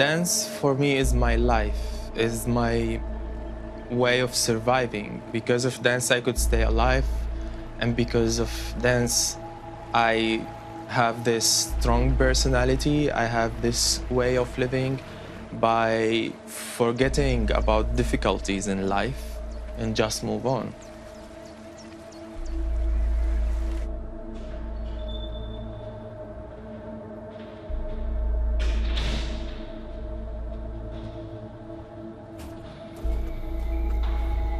Dance for me is my life, is my way of surviving. Because of dance, I could stay alive, and because of dance, I have this strong personality. I have this way of living by forgetting about difficulties in life and just move on.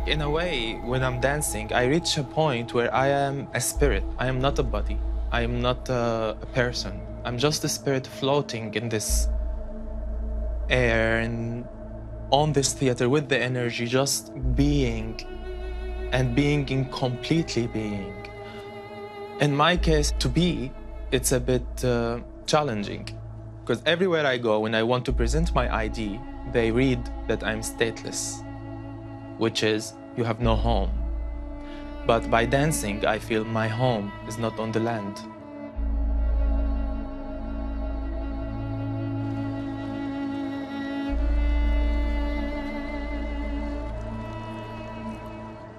In a way, when I'm dancing, I reach a point where I am a spirit. I am not a body. I am not a person. I'm just a spirit floating in this air and on this theater with the energy, just being and being in completely being. In my case, to be, it's a bit challenging because everywhere I go, when I want to present my ID, they read that I'm stateless, which is you have no home. But by dancing, I feel my home is not on the land.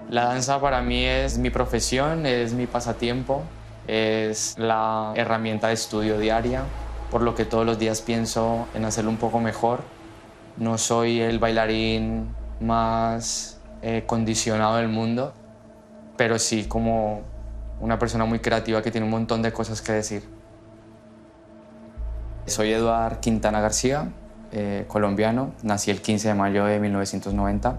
La danza para mí es mi profesión, es mi pasatiempo, es la herramienta de estudio diaria, por lo que todos los días pienso en hacerlo un poco mejor. No soy el bailarín más condicionado del mundo, pero sí como una persona muy creativa que tiene un montón de cosas que decir. Soy Eduard Quintana García, colombiano. Nací el 15 de mayo de 1990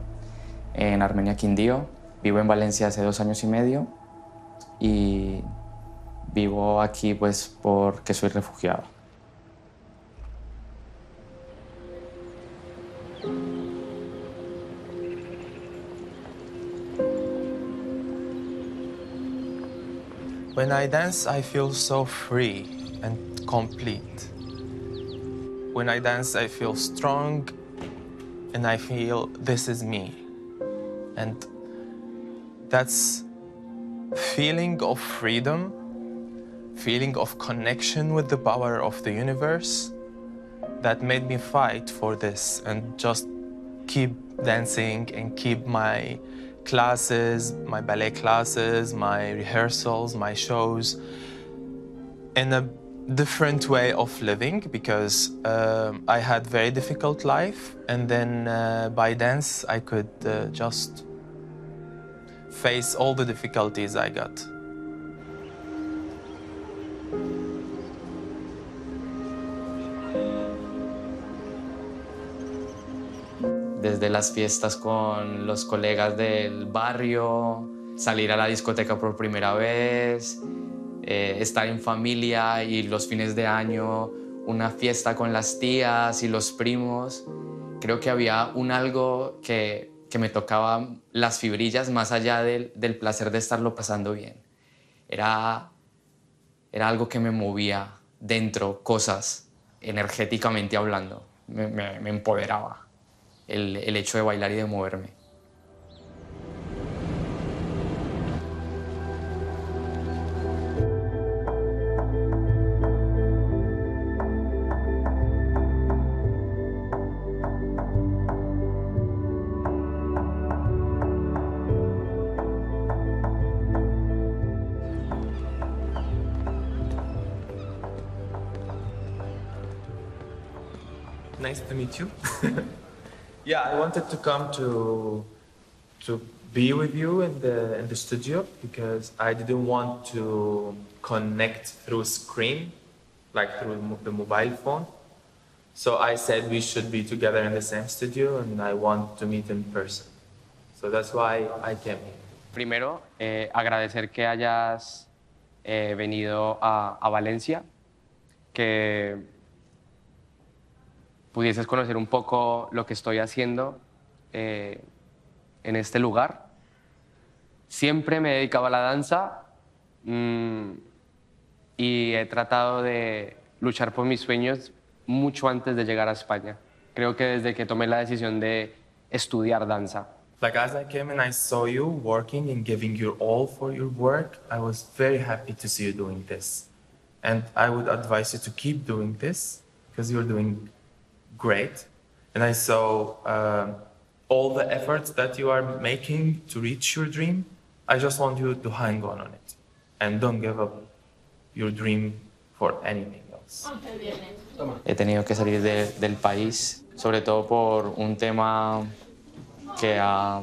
en Armenia, Quindío. Vivo en Valencia hace 2 años y medio y vivo aquí pues porque soy refugiado. When I dance, I feel so free and complete. When I dance, I feel strong and I feel this is me. And that's feeling of freedom, feeling of connection with the power of the universe that made me fight for this and just keep dancing and keep my classes, my ballet classes, my rehearsals, my shows in a different way of living because I had very difficult life and then by dance I could just face all the difficulties I got. Desde las fiestas con los colegas del barrio, salir a la discoteca por primera vez, estar en familia y los fines de año, una fiesta con las tías y los primos. Creo que había un algo que me tocaba las fibrillas más allá del placer de estarlo pasando bien. Era algo que me movía dentro, cosas, energéticamente hablando. Me empoderaba el hecho de bailar y de moverme. Nice to meet you. Yeah, I wanted to come to be with you in the studio because I didn't want to connect through screen, like through the mobile phone. So I said we should be together in the same studio and I want to meet in person. So that's why I came here. Primero, agradecer que hayas venido a Valencia, que pudieses conocer un poco lo que estoy haciendo en este lugar. Siempre me he dedicado a la danza y he tratado de luchar por mis sueños mucho antes de llegar a España. Creo que desde que tomé la decisión de estudiar danza. Like as I came and I saw you working and giving your all for your work, I was very happy to see you doing this. And I would advise you to keep doing this because you're doing great. And I saw all the efforts that you are making to reach your dream. I just want you to hang on it and don't give up your dream for anything else. He tenido que salir del país, sobre todo por un tema que ha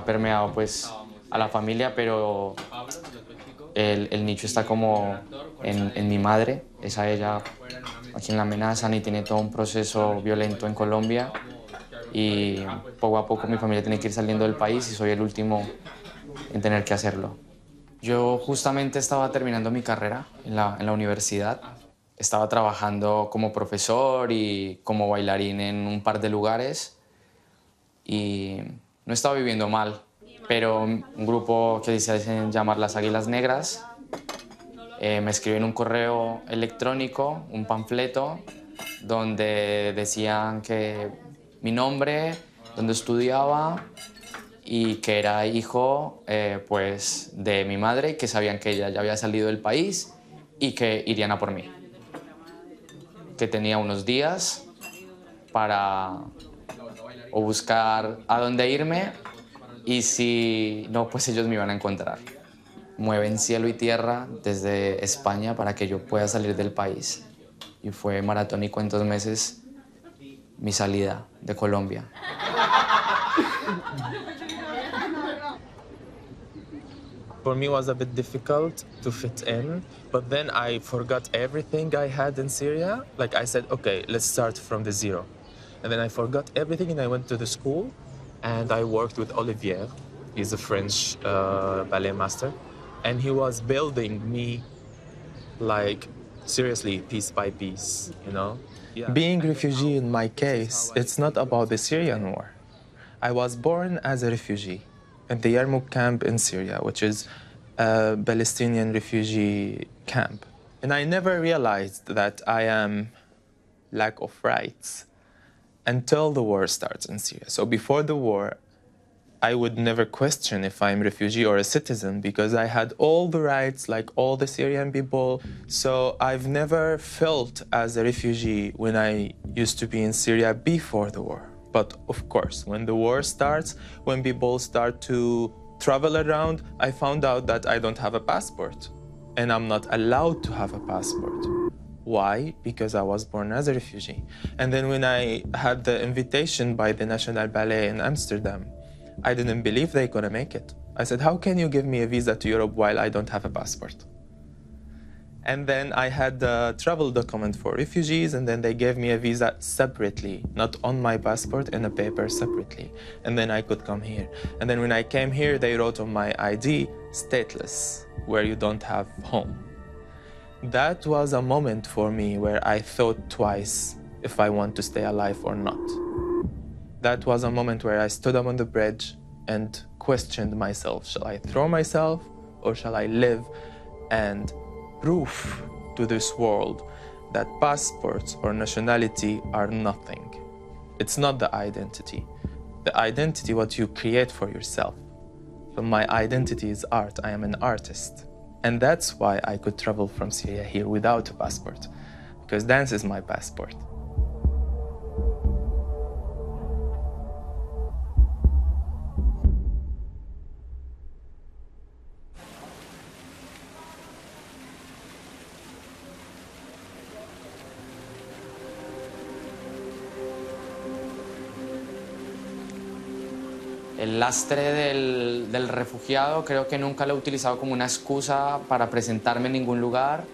permeado pues, a la familia, pero el nicho está como en mi madre. Es a ella a quien la amenazan y tiene todo un proceso violento en Colombia. Y poco a poco mi familia tiene que ir saliendo del país y soy el último en tener que hacerlo. Yo justamente estaba terminando mi carrera en la universidad. Estaba trabajando como profesor y como bailarín en un par de lugares y no estaba viviendo mal, pero un grupo que se hacen llamar las Águilas Negras me escribió en un correo electrónico, un panfleto, donde decían que mi nombre, dónde estudiaba y que era hijo pues, de mi madre y que sabían que ella ya había salido del país y que irían a por mí. Que tenía unos días para o buscar a dónde irme y si no, pues ellos me iban a encontrar. Mueven cielo y tierra desde España para que yo pueda salir del país. Y fue maratónico en 2 meses mi salida de Colombia. For me, it was a bit difficult to fit in, but then I forgot everything I had in Syria. Like I said, okay, let's start from the zero. And then I forgot everything and I went to the school and I worked with Olivier. He's a French ballet master. And he was building me, like, seriously, piece by piece, you know? Yeah. Being refugee in my case, it's not about the Syrian war. I was born as a refugee in the Yarmouk camp in Syria, which is a Palestinian refugee camp. And I never realized that I am lack of rights until the war starts in Syria. So before the war, I would never question if I'm a refugee or a citizen because I had all the rights like all the Syrian people. So I've never felt as a refugee when I used to be in Syria before the war. But of course, when the war starts, when people start to travel around, I found out that I don't have a passport and I'm not allowed to have a passport. Why? Because I was born as a refugee. And then when I had the invitation by the National Ballet in Amsterdam, I didn't believe they're gonna make it. I said, how can you give me a visa to Europe while I don't have a passport? And then I had the travel document for refugees, and then they gave me a visa separately, not on my passport, in a paper separately. And then I could come here. And then when I came here, they wrote on my ID, stateless, where you don't have home. That was a moment for me where I thought twice if I want to stay alive or not. That was a moment where I stood up on the bridge and questioned myself. Shall I throw myself or shall I live and prove to this world that passports or nationality are nothing? It's not the identity. The identity, what you create for yourself. But my identity is art. I am an artist. And that's why I could travel from Syria here without a passport, because dance is my passport. El lastre del refugiado creo que nunca lo he utilizado como una excusa para presentarme en ningún lugar,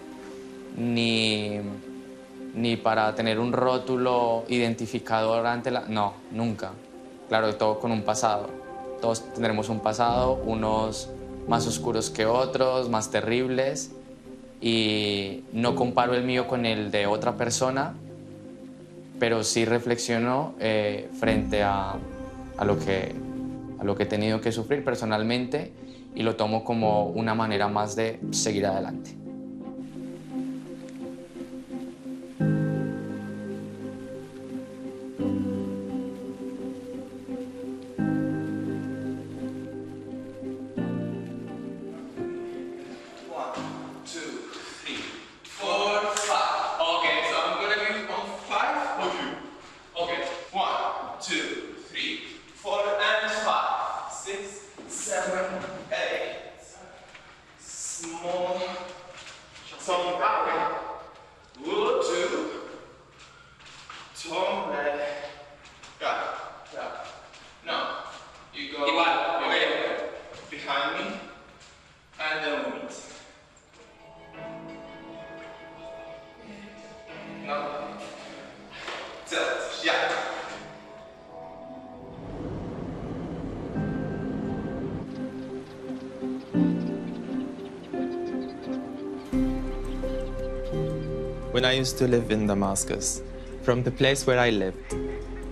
ni para tener un rótulo identificador ante la... No, nunca. Claro, todo con un pasado. Todos tendremos un pasado, unos más oscuros que otros, más terribles, y no comparo el mío con el de otra persona, pero sí reflexiono frente a lo que he tenido que sufrir personalmente y lo tomo como una manera más de seguir adelante. When I used to live in Damascus, from the place where I lived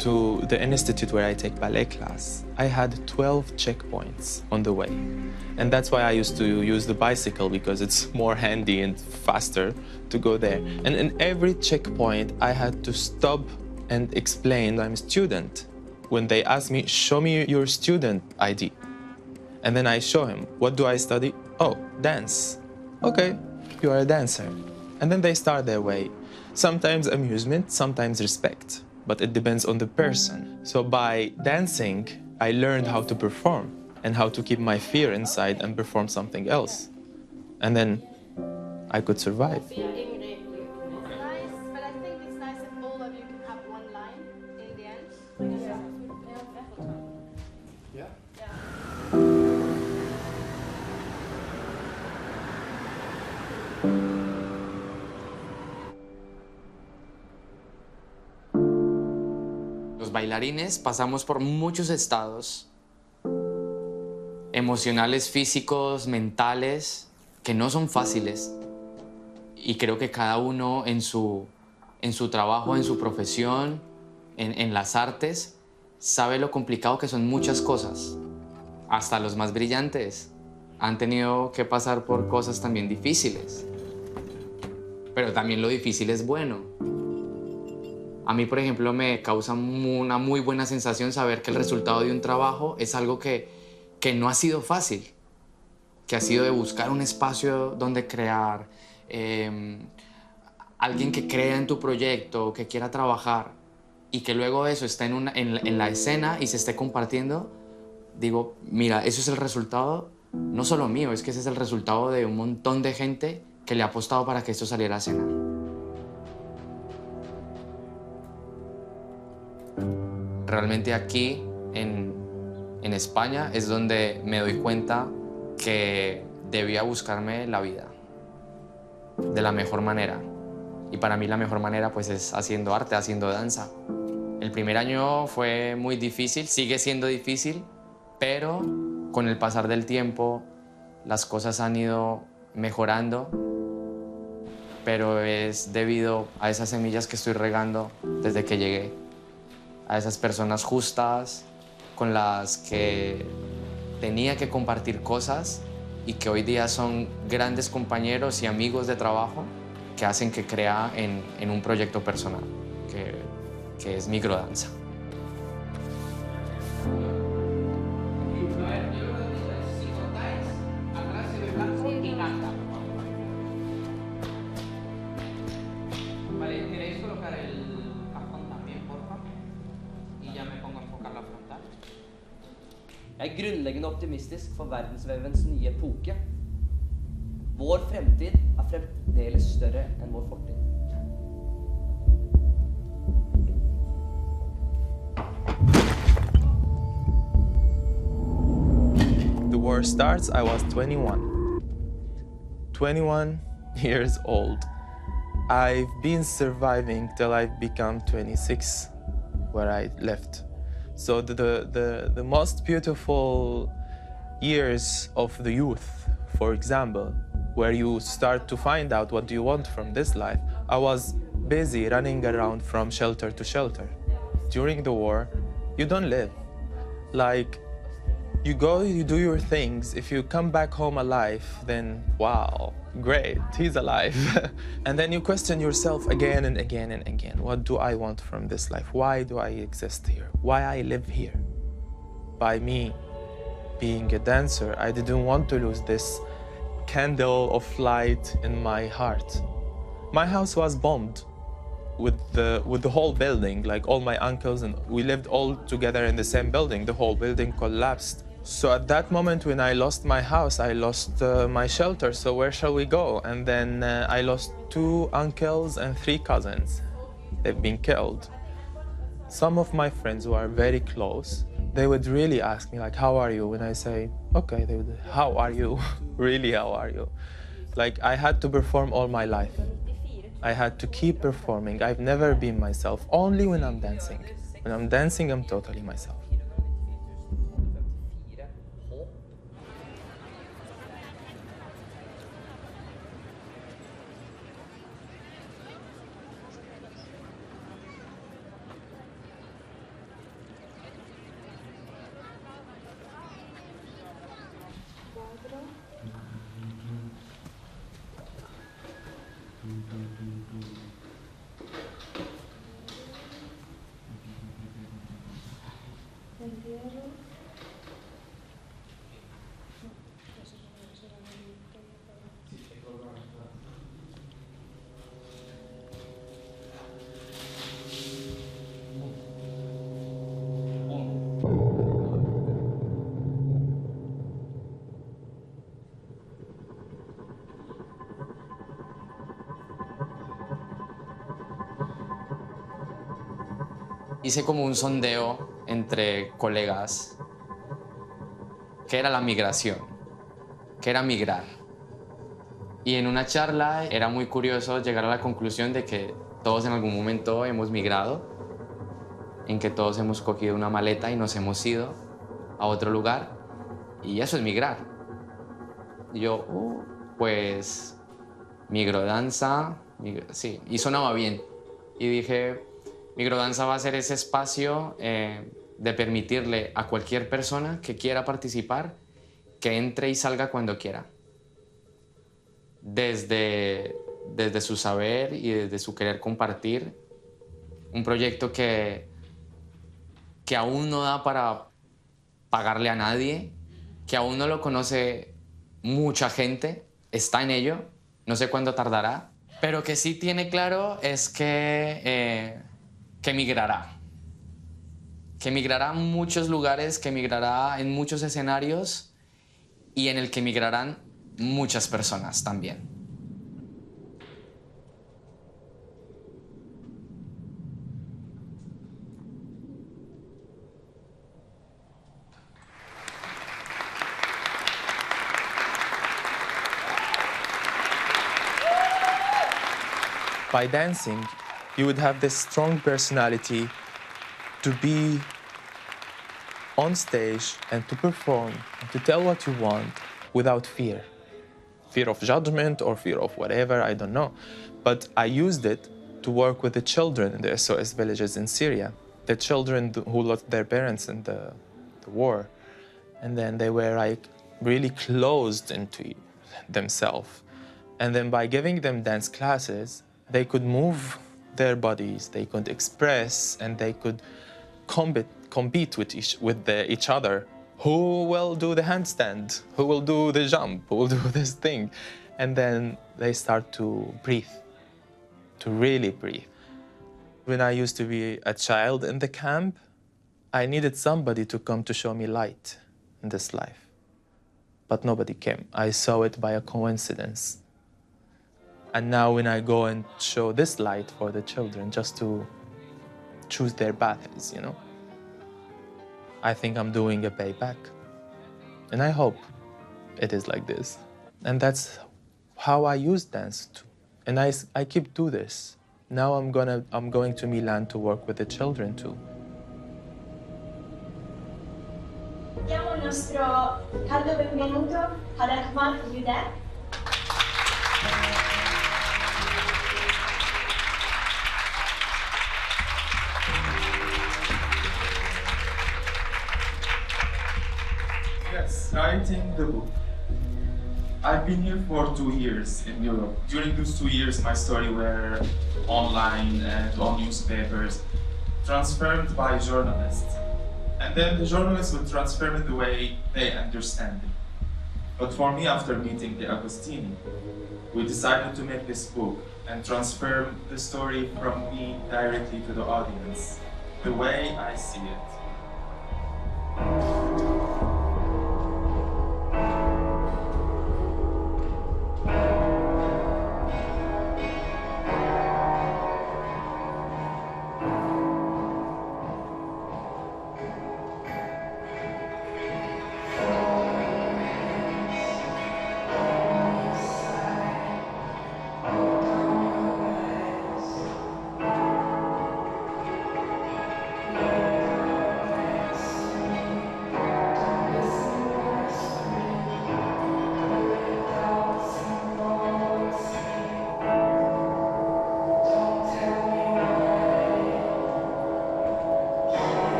to the institute where I take ballet class, I had 12 checkpoints on the way. And that's why I used to use the bicycle, because it's more handy and faster to go there. And in every checkpoint, I had to stop and explain I'm a student. When they ask me, show me your student ID. And then I show him, what do I study? Oh, dance. Okay, you are a dancer. And then they start their way. Sometimes amusement, sometimes respect, but it depends on the person. So by dancing, I learned how to perform and how to keep my fear inside and perform something else. And then I could survive. Nice, but I think it's nice if all of you can have one line in the end. Los bailarines pasamos por muchos estados emocionales, físicos, mentales, que no son fáciles. Y creo que cada uno en su trabajo, en su profesión, en las artes, sabe lo complicado que son muchas cosas. Hasta los más brillantes han tenido que pasar por cosas también difíciles. Pero también lo difícil es bueno. A mí, por ejemplo, me causa una muy buena sensación saber que el resultado de un trabajo es algo que no ha sido fácil, que ha sido de buscar un espacio donde crear, alguien que crea en tu proyecto, que quiera trabajar y que luego eso esté en la escena y se esté compartiendo. Digo, mira, eso es el resultado, no solo mío, es que ese es el resultado de un montón de gente que le ha apostado para que esto saliera a escena. Realmente aquí, en España, es donde me doy cuenta que debía buscarme la vida de la mejor manera. Y para mí la mejor manera pues es haciendo arte, haciendo danza. El primer año fue muy difícil, sigue siendo difícil, pero con el pasar del tiempo las cosas han ido mejorando, pero es debido a esas semillas que estoy regando desde que llegué, a esas personas justas con las que tenía que compartir cosas y que hoy día son grandes compañeros y amigos de trabajo que hacen que crea en un proyecto personal, que es microdanza. Vale, ¿queréis colocar el cajón también, por favor? Y ya me pongo a enfocar la frontal. Jeg er grunnleggende optimistisk for verdensvevens nye epoke. Vår fremtid er fremdeles større enn vår fortid. The war starts, I was 21. 21 years old. I've been surviving till I've become 26, where I left. So the most beautiful years of the youth, for example, where you start to find out what do you want from this life, I was busy running around from shelter to shelter. During the war, you don't live. Like, you go, you do your things. If you come back home alive, then wow, great, he's alive. And then you question yourself again and again and again. What do I want from this life? Why do I exist here? Why I live here? By me being a dancer, I didn't want to lose this candle of light in my heart. My house was bombed with the whole building, like all my uncles, and we lived all together in the same building. The whole building collapsed. So at that moment when I lost my house, I lost my shelter. So where shall we go? And then I lost 2 uncles and 3 cousins. They've been killed. Some of my friends who are very close, they would really ask me like, how are you? When I say, okay, they would, how are you? Really, how are you? Like, I had to perform all my life. I had to keep performing. I've never been myself, only when I'm dancing. When I'm dancing, I'm totally myself. Hice como un sondeo entre colegas. ¿Qué era la migración? ¿Qué era migrar? Y en una charla era muy curioso llegar a la conclusión de que todos en algún momento hemos migrado, en que todos hemos cogido una maleta y nos hemos ido a otro lugar, y eso es migrar. Y yo, pues, migrodanza, sí, y sonaba bien. Y dije, migrodanza va a ser ese espacio de permitirle a cualquier persona que quiera participar que entre y salga cuando quiera. Desde su saber y desde su querer compartir. Un proyecto que aún no da para pagarle a nadie, que aún no lo conoce mucha gente, está en ello, no sé cuándo tardará, pero que sí tiene claro es que migrará. Que migrará a muchos lugares, que migrará en muchos escenarios y en el que migrarán muchas personas también. By dancing, you would have this strong personality to be on stage and to perform and to tell what you want without fear. Fear of judgment or fear of whatever, I don't know. But I used it to work with the children in the SOS villages in Syria, the children who lost their parents in the war. And then they were like really closed into themselves. And then by giving them dance classes, they could move their bodies, they could express, and they could compete with each other. Who will do the handstand? Who will do the jump? Who will do this thing? And then they start to breathe, to really breathe. When I used to be a child in the camp, I needed somebody to come to show me light in this life. But nobody came. I saw it by a coincidence. And now when I go and show this light for the children just to choose their paths, you know, I think I'm doing a payback. And I hope it is like this. And that's how I use dance too. And I keep do this. Now I'm going to Milan to work with the children too. Diamo il nostro caldo benvenuto ad Ahmad. Yes, writing the book. I've been here for 2 years in Europe. During those 2 years, my story were online and on newspapers, transformed by journalists. And then the journalists would transform it the way they understand it. But for me, after meeting the Agostini, we decided to make this book and transform the story from me directly to the audience, the way I see it.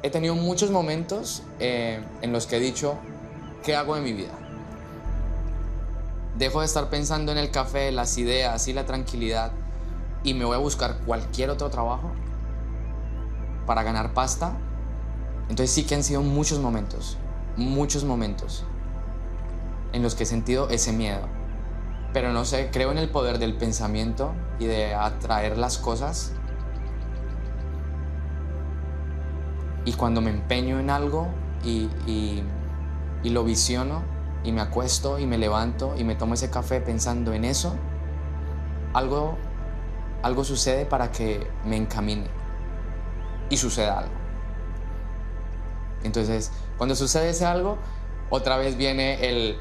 He tenido muchos momentos en los que he dicho, ¿qué hago de mi vida? Dejo de estar pensando en el café, las ideas y la tranquilidad y me voy a buscar cualquier otro trabajo para ganar pasta. Entonces sí que han sido muchos momentos en los que he sentido ese miedo. Pero no sé, creo en el poder del pensamiento y de atraer las cosas. Y cuando me empeño en algo y lo visiono y me acuesto y me levanto y me tomo ese café pensando en eso, algo sucede para que me encamine y suceda algo. Entonces, cuando sucede ese algo, otra vez viene el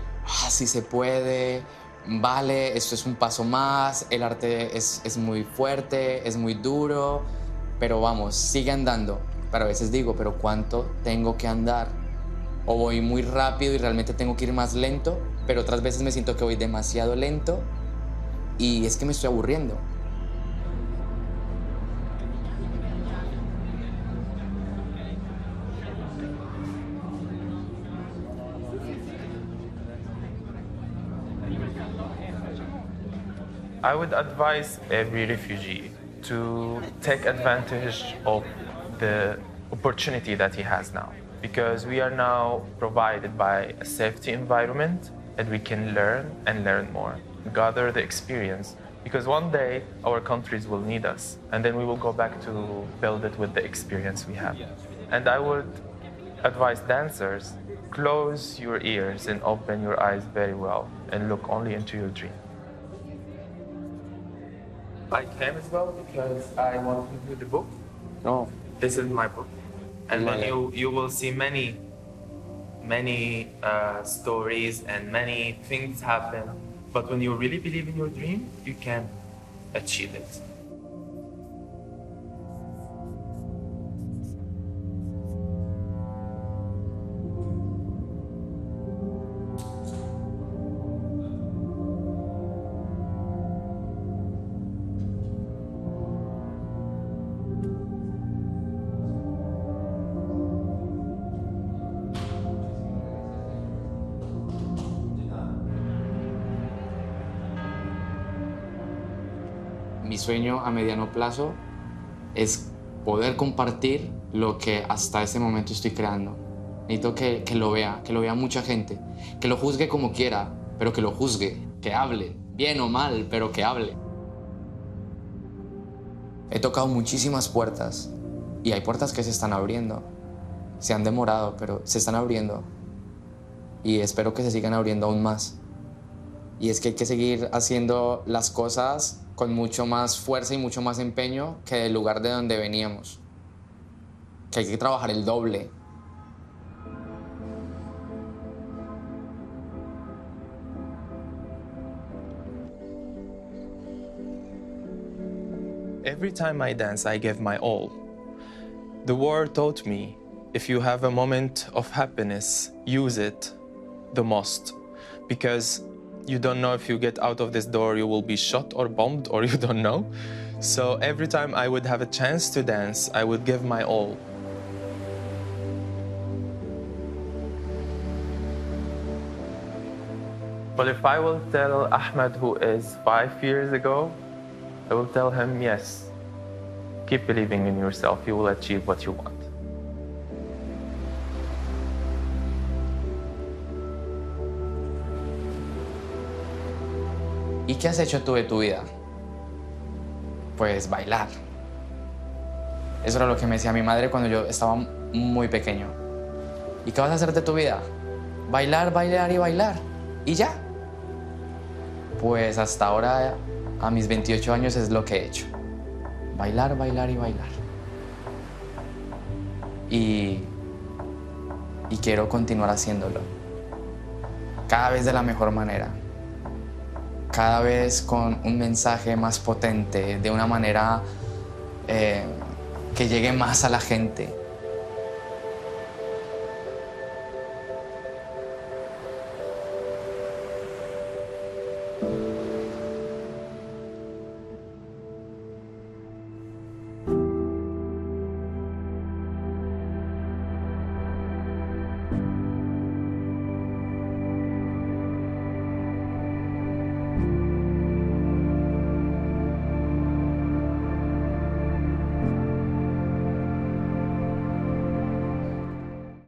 sí se puede, vale, esto es un paso más, el arte es muy fuerte, es muy duro, pero vamos, sigue andando. Pero a veces digo, ¿pero cuánto tengo que andar? O voy muy rápido y realmente tengo que ir más lento, pero otras veces me siento que voy demasiado lento y es que me estoy aburriendo. I would advise every refugee to take advantage of the opportunity that he has now, because we are now provided by a safety environment and we can learn and learn more, gather the experience, because one day our countries will need us and then we will go back to build it with the experience we have. And I would advise dancers, close your ears and open your eyes very well and look only into your dream. I came as well because I want to do the book. No. This is my book. And then you will see many stories and many things happen. But when you really believe in your dream, you can achieve it. Mi sueño a mediano plazo es poder compartir lo que hasta ese momento estoy creando. Necesito que lo vea mucha gente, que lo juzgue como quiera, pero que lo juzgue, que hable, bien o mal, pero que hable. He tocado muchísimas puertas y hay puertas que se están abriendo. Se han demorado, pero se están abriendo y espero que se sigan abriendo aún más. Y es que hay que seguir haciendo las cosas con mucho más fuerza y mucho más empeño que del lugar de donde veníamos. Que hay que trabajar el doble. Every time I dance, I give my all. The war taught me, if you have a moment of happiness, use it the most. Because you don't know if you get out of this door, you will be shot or bombed, or you don't know. So every time I would have a chance to dance, I would give my all. But if I will tell Ahmed, who is 5 years ago, I will tell him, yes, keep believing in yourself, you will achieve what you want. ¿Y qué has hecho tú de tu vida? Pues bailar. Eso era lo que me decía mi madre cuando yo estaba muy pequeño. ¿Y qué vas a hacer de tu vida? Bailar, bailar y bailar. ¿Y ya? Pues hasta ahora, a mis 28 años, es lo que he hecho. Bailar, bailar y bailar. Y quiero continuar haciéndolo. Cada vez de la mejor manera. Cada vez con un mensaje más potente, de una manera que llegue más a la gente.